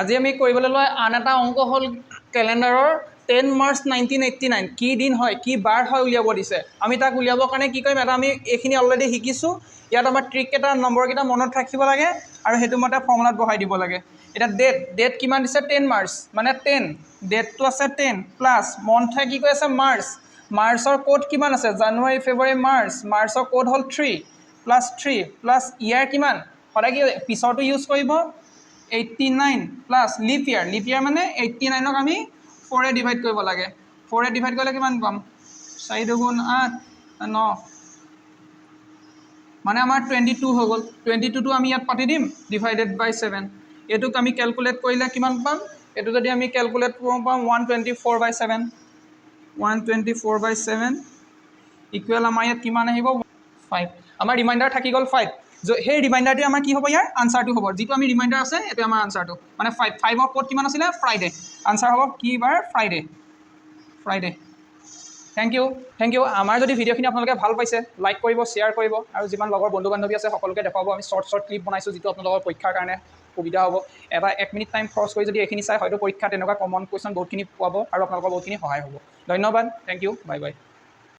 আজি আমি কৰিবলৈ লোৱা আন এটা অংক হ'ল কেলেণ্ডাৰৰ 10 মাৰ্চ 1989 কি দিন হয় কি বাৰ হয় উলিয়াব দিছে। আমি তাক উলিয়াবৰ কাৰণে কি কৰিম, এটা আমি এইখিনি অলৰেডি শিকিছোঁ। ইয়াত আমাৰ ট্ৰিককেইটা নম্বৰকেইটা মনত ৰাখিব লাগে আৰু সেইটো মতে ফৰ্মুলাত বহাই দিব লাগে। এতিয়া ডেট কিমান দিছে 10 মাৰ্চ মানে 10, ডেটটো আছে 10 প্লাছ মন্থে কি কৈ আছে মাৰ্চ, মাৰ্চৰ ক'ড কিমান আছে জানুৱাৰী ফেব্ৰুৱাৰী মাৰ্চৰ ক'ড হ'ল 3 প্লাছ ইয়াৰ কিমান, সদায় কি পিছৰটো ইউজ কৰিব 89 প্লাছ লিপ ইয়াৰ মানে 89ক আমি 4 ডিভাইড কৰিব লাগে। 4 ডিভাইড কৰিলে কিমান পাম 4 দুগুণ 8 9 মানে আমাৰ 22 হৈ গ'ল। 22টো আমি ইয়াত পাতি দিম ডিভাইডেড বাই 7। এইটোক আমি কেলকুলেট কৰিলে কিমান পাম, এইটো যদি আমি কেলকুলেট কৰোঁ পাম 124/7 ইকুৱেল আমাৰ ইয়াত কিমান আহিব 5। আমাৰ ৰিমাইণ্ডাৰ থাকি গ'ল 5। সেই ৰিমাইণ্ডাৰটোৱে আমাৰ কি হ'ব, ইয়াৰ আনচাৰটো হ'ব। যিটো আমি ৰিমাইণ্ডাৰ আছে এইটো আমাৰ আনচাৰটো মানে 5ৰ ক'ত কিমান আছিলে ফ্ৰাইডে, আনচাৰ হ'ব কি বাৰ ফ্ৰাইডে। Thank U. আমাৰ যদি ভিডিঅ'খিনি আপোনালোকে ভাল পাইছে লাইক কৰিব, শ্বেয়াৰ কৰিব আৰু যিমান লগৰ বন্ধু বান্ধৱী আছে সকলোকে দেখুৱাব। আমি শ্বৰ্ট ক্লিপ বনাইছোঁ যিটো আপোনালোকৰ পৰীক্ষাৰ কাৰণে সুবিধা হ'ব। এটা 1 মিনিট টাইম খৰচ কৰি যদি এইখিনি চাই হয়তো পৰীক্ষাত তেনেকুৱা কমন কুৱেশ্যন বহুতখিনি পাব আৰু আপোনালোকৰ বহুতখিনি সহায় হ'ব। ধন্যবাদ, থেংক ইউ, বাই বাই।